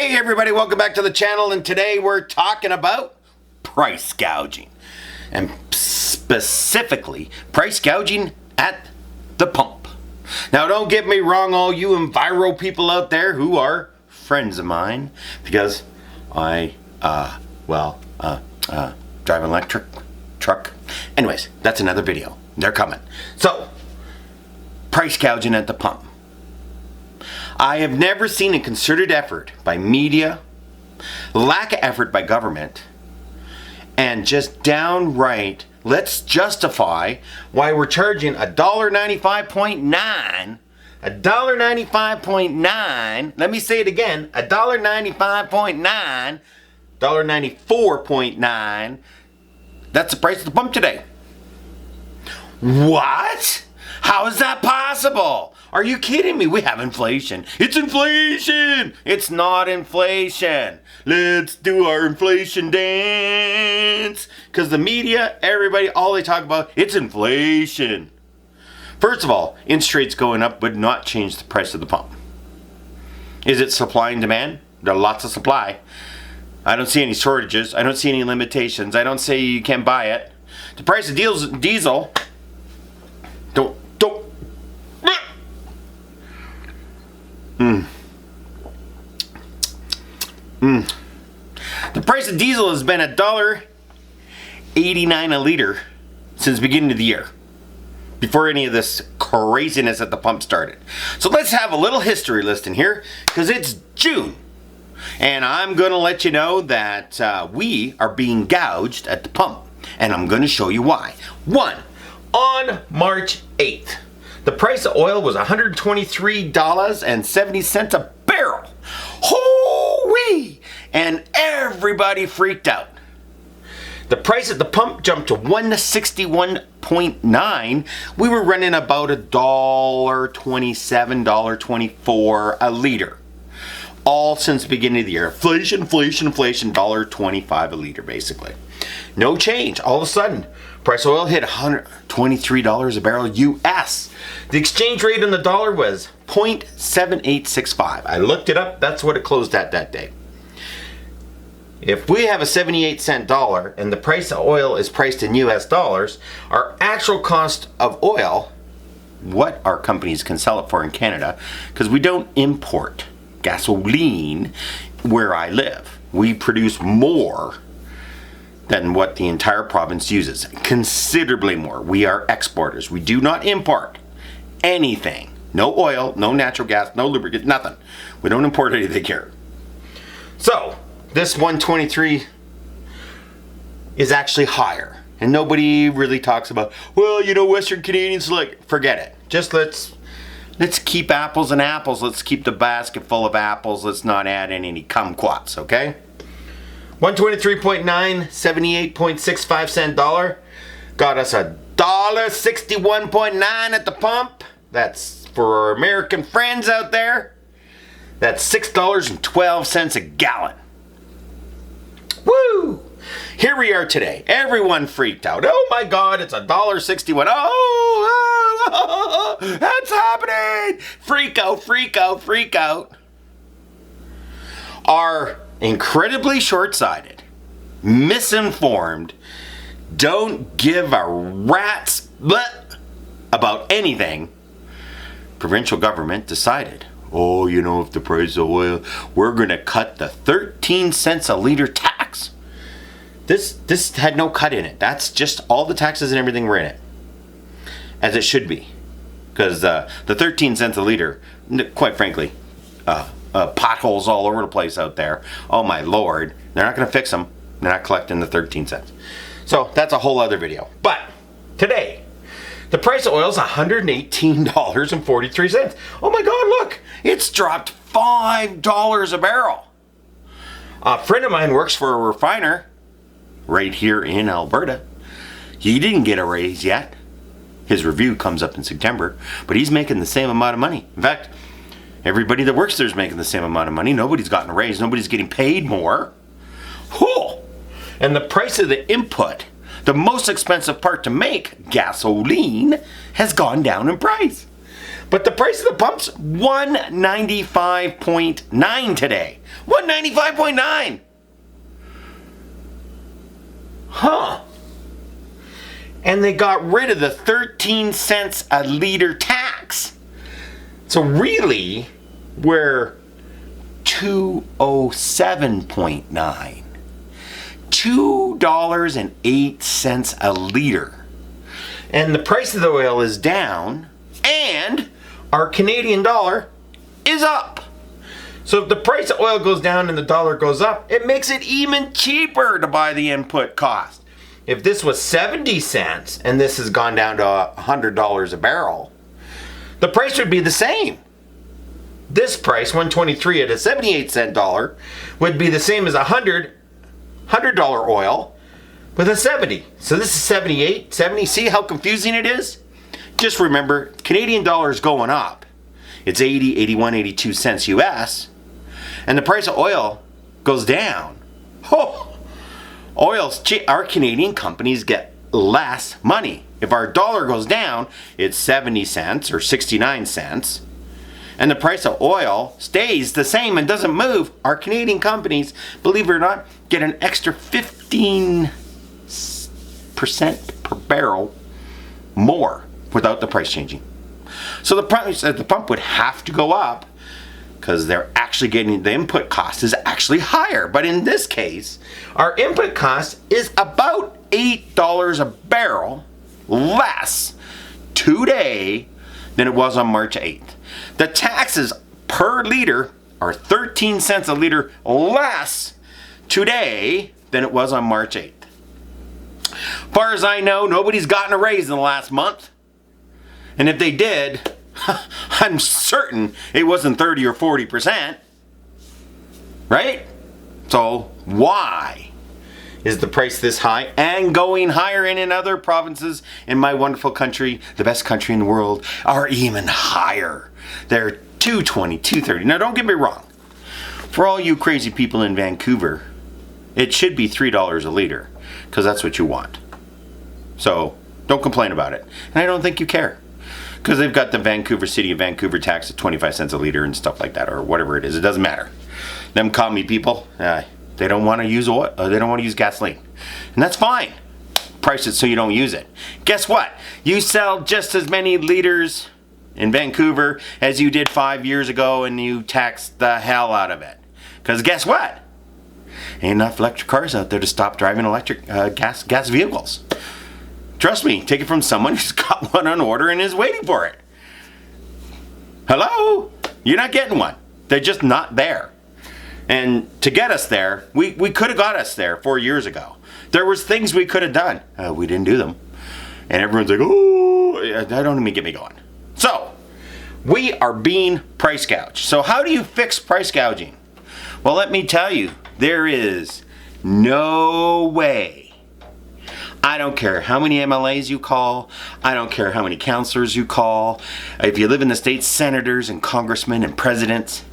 Hey everybody, welcome back to the channel, and today we're talking about price gouging. And specifically, price gouging at the pump. Now don't get me wrong, all you enviro people out there who are friends of mine, because I, drive an electric truck. Anyways, that's another video. They're coming. So, price gouging at the pump. I have never seen a concerted effort by media, lack of effort by government, and just downright, let's justify why we're charging $1.95.9, $1.95.9, let me say it again, $1.95.9, $1.94.9, that's the price of the pump today. What? How is that possible? Are you kidding me? We have inflation. It's inflation! It's not inflation. Let's do our inflation dance. Because the media, everybody, all they talk about, it's inflation. First of all, interest rates going up would not change the price of the pump. Is it supply and demand? There are lots of supply. I don't see any shortages. I don't see any limitations. I don't say you can't buy it. The price of diesel, The price of diesel has been $1.89 a liter since the beginning of the year, before any of this craziness at the pump started. So let's have a little history lesson here, because it's June. And I'm going to let you know that we are being gouged at the pump. And I'm going to show you why. One, on March 8th, the price of oil was $123.70 a barrel. Hoo-wee! And everybody freaked out. The price at the pump jumped to $161.9. We were running about $1.27, $1.24 a liter. All since the beginning of the year. Inflation, $1.25 a liter basically. No change. All of a sudden, price of oil hit $123 a barrel US. The exchange rate on the dollar was 0.7865. I looked it up. That's what it closed at that day. If we have a 78-cent dollar and the price of oil is priced in US dollars, our actual cost of oil, what our companies can sell it for in Canada, because we don't import gasoline where I live. We produce more than what the entire province uses. Considerably more. We are exporters. We do not import anything. No oil, no natural gas, no lubricant, nothing. We don't import anything here. So, this 123 is actually higher. And nobody really talks about, well, you know, Western Canadians, like, forget it. Just let's keep apples and apples. Let's keep the basket full of apples. Let's not add in any kumquats, okay? 123.9, 78.65 cent dollar got us $1.61.9 at the pump. That's for our American friends out there. That's $6.12 a gallon. Woo! Here we are today. Everyone freaked out. Oh my God, it's $1.61. Oh, that's happening. Freak out, freak out, freak out. Are incredibly short-sighted, misinformed, don't give a rat's butt about anything. Provincial government decided, oh, you know, if the price of oil, we're going to cut the 13 cents a liter tax. This had no cut in it. That's just all the taxes and everything were in it, as it should be. Because the 13 cents a liter, quite frankly, potholes all over the place out there. Oh my Lord, they're not going to fix them. They're not collecting the 13 cents. So that's a whole other video. But today, the price of oil is $118.43. Oh my God, look, it's dropped $5 a barrel. A friend of mine works for a refiner right here in Alberta. He didn't get a raise yet. His review comes up in September, but he's making the same amount of money. In fact, everybody that works there is making the same amount of money. Nobody's gotten a raise. Nobody's getting paid more. Whew. And the price of the input, the most expensive part to make, gasoline, has gone down in price. But the price of the pump's 195.9 today. 195.9. Huh. And they got rid of the 13 cents a liter tax. So really, we're 207.9. $2.08 a liter. And the price of the oil is down, and our Canadian dollar is up. So if the price of oil goes down and the dollar goes up, it makes it even cheaper to buy the input cost. If this was 70 cents and this has gone down to $100 a barrel, the price would be the same. This price, 123 at a 78-cent dollar, would be the same as $100 oil with a 70. So this is 78, 70. See how confusing it is? Just remember, Canadian dollar is going up. It's 80, 81, 82 cents US. And the price of oil goes down. Oh, oil's cheap. Our Canadian companies get less money. If our dollar goes down, it's 70 cents or 69 cents. And the price of oil stays the same and doesn't move. Our Canadian companies, believe it or not, get an extra 15% per barrel more without the price changing. So the price at the pump would have to go up because they're actually getting, the input cost is actually higher. But in this case, our input cost is about $8 a barrel less today than it was on March 8th. The taxes per liter are 13 cents a liter less today than it was on March 8th. Far as I know, nobody's gotten a raise in the last month. And if they did, I'm certain it wasn't 30 or 40%. Right? So why is the price this high and going higher in other provinces in my wonderful country, the best country in the world, are even higher? They're 220, 230. Now don't get me wrong. For all you crazy people in Vancouver, it should be $3 a liter because that's what you want. So don't complain about it. And I don't think you care. Because they've got the Vancouver City of Vancouver tax at 25 cents a liter and stuff like that, or whatever it is. It doesn't matter. Them commie people, they don't want to use oil. They don't want to use gasoline. And that's fine. Price it so you don't use it. Guess what? You sell just as many liters in Vancouver as you did 5 years ago, and you tax the hell out of it. Because guess what? Ain't enough electric cars out there to stop driving electric gas vehicles. Trust me, take it from someone who's got one on order and is waiting for it. Hello? You're not getting one. They're just not there. And to get us there, we could have got us there 4 years ago. There was things we could have done. We didn't do them. And everyone's like, oh, don't even get me going. So, we are being price gouged. So how do you fix price gouging? Well, let me tell you, there is no way. I don't care how many MLAs you call. I don't care how many counselors you call. If you live in the states, senators and congressmen and presidents,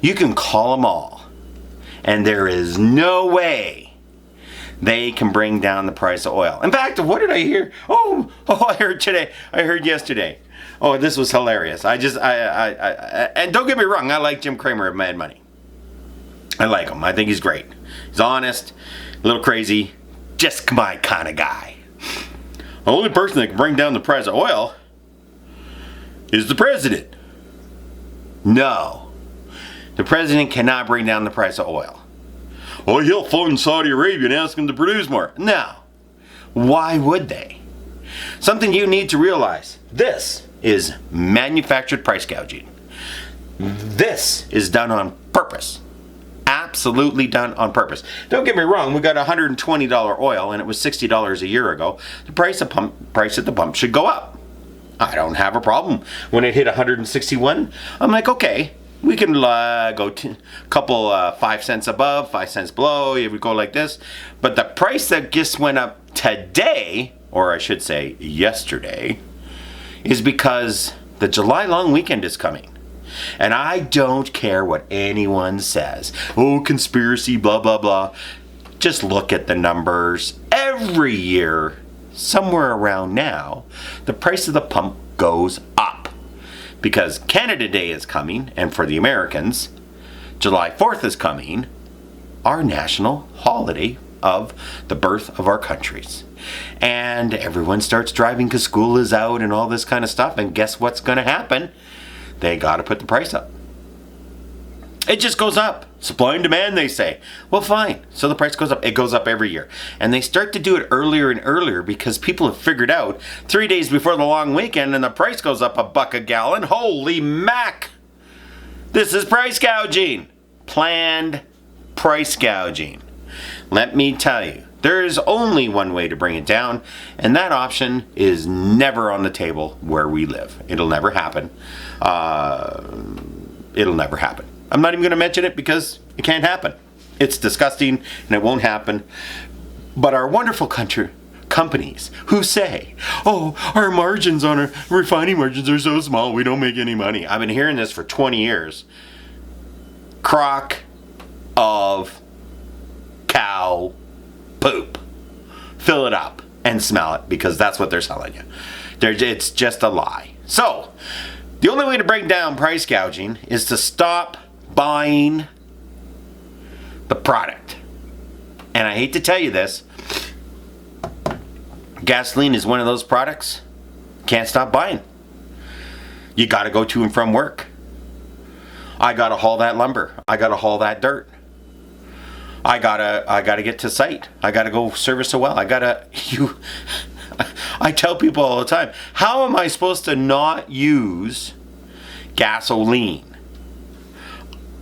you can call them all. And there is no way they can bring down the price of oil. In fact, what did I hear? Oh, I heard today. I heard yesterday. Oh, this was hilarious. And don't get me wrong, I like Jim Cramer of Mad Money. I like him. I think he's great. He's honest, a little crazy. Just my kind of guy. The only person that can bring down the price of oil is the president. No. The president cannot bring down the price of oil. Oh, he'll phone Saudi Arabia and ask them to produce more. No. Why would they? Something you need to realize. This is manufactured price gouging. This is done on purpose. Absolutely done on purpose. Don't get me wrong, we got $120 oil and it was $60 a year ago. The price at the pump should go up. I don't have a problem. When it hit 161, I'm like, okay, we can go a couple 5 cents above, 5 cents below, if we go like this. But the price that just went up today, or I should say yesterday, is because the July long weekend is coming. And I don't care what anyone says. Oh, conspiracy, blah, blah, blah. Just look at the numbers. Every year, somewhere around now, the price of the pump goes up. because Canada Day is coming, and for the Americans, July 4th is coming, our national holiday of the birth of our countries. And everyone starts driving because school is out and all this kind of stuff, and guess what's going to happen? They got to put the price up. It just goes up. Supply and demand, they say. Well, fine. So the price goes up. It goes up every year. And they start to do it earlier and earlier because people have figured out 3 days before the long weekend and the price goes up $1 a gallon. Holy mac! This is price gouging. Planned price gouging. Let me tell you, there is only one way to bring it down, and that option is never on the table where we live. It'll never happen. It'll never happen. I'm not even going to mention it because it can't happen. It's disgusting and it won't happen. But our wonderful companies who say, oh, our margins on our refining margins are so small, we don't make any money. I've been hearing this for 20 years. Crock of cow poop. Fill it up and smell it because that's what they're selling you. It's just a lie. So, the only way to break down price gouging is to stop buying the product. And I hate to tell you this, gasoline is one of those products can't stop buying. You got to go to and from work. I got to haul that lumber. I got to haul that dirt. I gotta get to site. I gotta go service a well. I tell people all the time, how am I supposed to not use gasoline?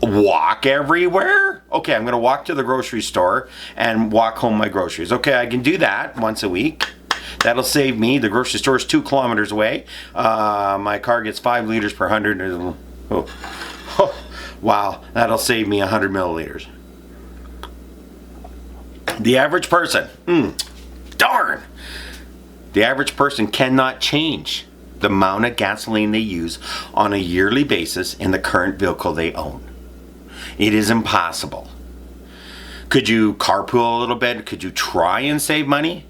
Walk everywhere? Okay, I'm gonna walk to the grocery store and walk home my groceries. Okay, I can do that once a week. That'll save me. The grocery store is 2 kilometers away. My car gets 5 liters per 100. Wow, that'll save me 100 milliliters. The average person, darn! The average person cannot change the amount of gasoline they use on a yearly basis in the current vehicle they own. It is impossible. Could you carpool a little bit? Could you try and save money?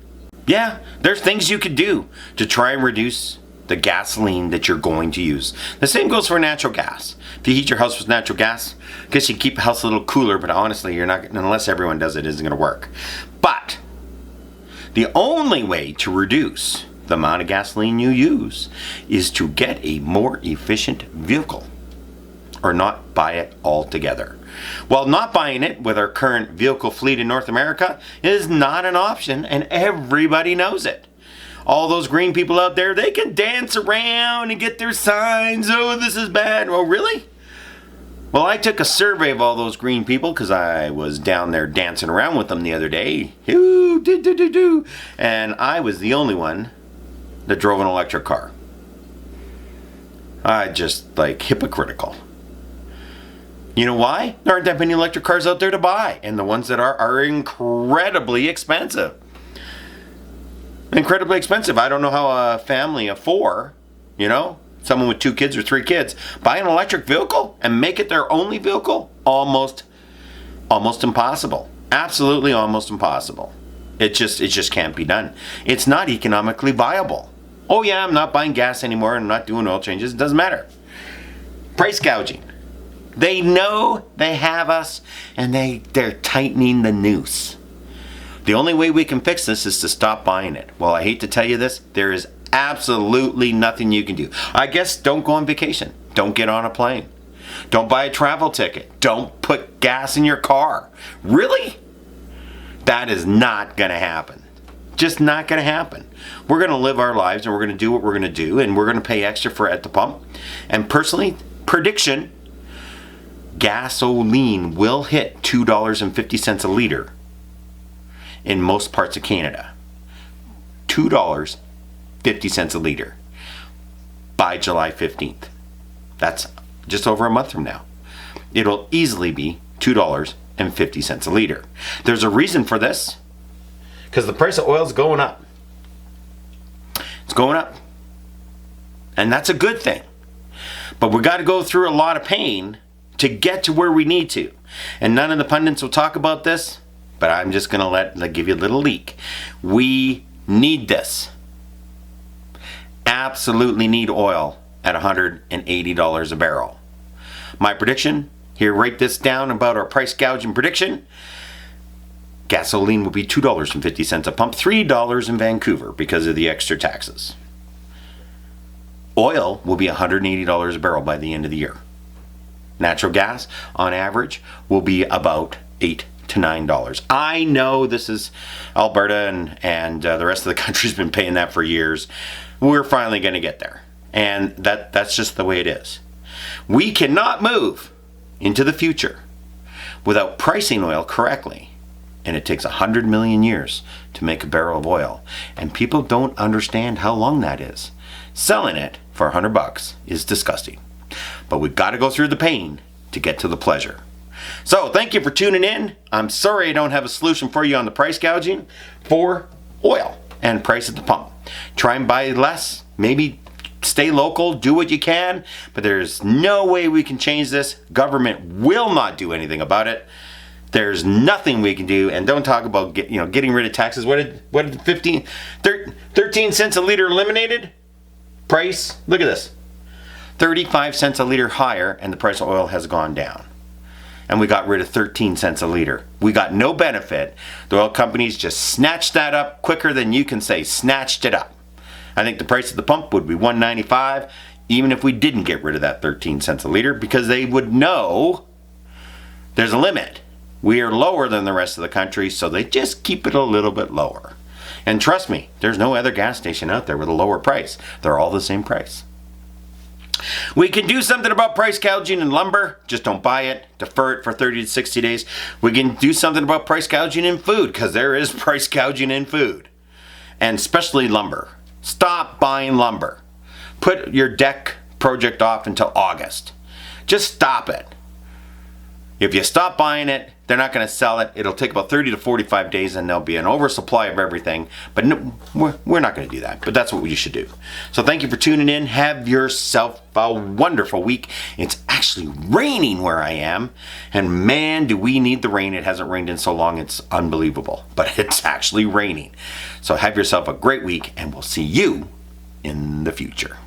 Yeah, there's things you could do to try and reduce the gasoline that you're going to use. The same goes for natural gas. If you heat your house with natural gas, I guess you keep the house a little cooler, but honestly, you're not, unless everyone does it, isn't going to work. But the only way to reduce the amount of gasoline you use is to get a more efficient vehicle or not buy it altogether. Well, not buying it with our current vehicle fleet in North America is not an option, and everybody knows it. All those green people out there, they can dance around and get their signs. Oh, this is bad. Oh, really? Well, I took a survey of all those green people because I was down there dancing around with them the other day. And I was the only one that drove an electric car. I just, hypocritical. You know why? There aren't that many electric cars out there to buy. And the ones that are incredibly expensive. Incredibly expensive. I don't know how a family of 4, someone with 2 kids or 3 kids, buy an electric vehicle and make it their only vehicle? Almost impossible. Absolutely almost impossible. It just can't be done. It's not economically viable. Oh yeah, I'm not buying gas anymore. I'm not doing oil changes. It doesn't matter. Price gouging. They know they have us, and they're tightening the noose. The only way we can fix this is to stop buying it. Well, I hate to tell you this, there is absolutely nothing you can do. I guess don't go on vacation. Don't get on a plane. Don't buy a travel ticket. Don't put gas in your car. Really? That is not going to happen. Just not going to happen. We're going to live our lives and we're going to do what we're going to do, and we're going to pay extra for it at the pump. And personally, prediction, gasoline will hit $2.50 a liter in most parts of Canada. $2.50 a liter by July 15th. That's just over a month from now. It'll easily be $2.50 a liter. There's a reason for this, because the price of oil is going up. It's going up. And that's a good thing. But we got to go through a lot of pain to get to where we need to. And none of the pundits will talk about this, but I'm just going to give you a little leak. We need this. Absolutely need oil at $180 a barrel. My prediction, here, write this down about our price gouging prediction. Gasoline will be $2.50 a pump, $3 in Vancouver because of the extra taxes. Oil will be $180 a barrel by the end of the year. Natural gas, on average, will be about $8 to $9. I know this is Alberta and the rest of the country's been paying that for years. We're finally going to get there. And that's just the way it is. We cannot move into the future without pricing oil correctly. And it takes 100 million years to make a barrel of oil. And people don't understand how long that is. Selling it for $100 is disgusting. But we've got to go through the pain to get to the pleasure. So thank you for tuning in. I'm sorry I don't have a solution for you on the price gouging for oil and price at the pump. Try and buy less, maybe stay local, do what you can, but there's no way we can change this. Government will not do anything about it. There's nothing we can do, and don't talk about getting rid of taxes. What did 13 cents a liter eliminated? Price, look at this. 35 cents a liter higher, and the price of oil has gone down. And we got rid of 13 cents a liter. We got no benefit. The oil companies just snatched that up quicker than you can say snatched it up. I think the price at the pump would be $1.95 even if we didn't get rid of that 13 cents a liter, because they would know there's a limit. We are lower than the rest of the country, so they just keep it a little bit lower. And trust me, there's no other gas station out there with a lower price. They're all the same price. We can do something about price gouging in lumber. Just don't buy it. Defer it for 30 to 60 days. We can do something about price gouging in food, because there is price gouging in food. And especially lumber. Stop buying lumber. Put your deck project off until August. Just stop it. If you stop buying it, they're not going to sell it. It'll take about 30 to 45 days and there'll be an oversupply of everything. But no, we're not going to do that. But that's what you should do. So thank you for tuning in. Have yourself a wonderful week. It's actually raining where I am. And man, do we need the rain. It hasn't rained in so long. It's unbelievable. But it's actually raining. So have yourself a great week, and we'll see you in the future.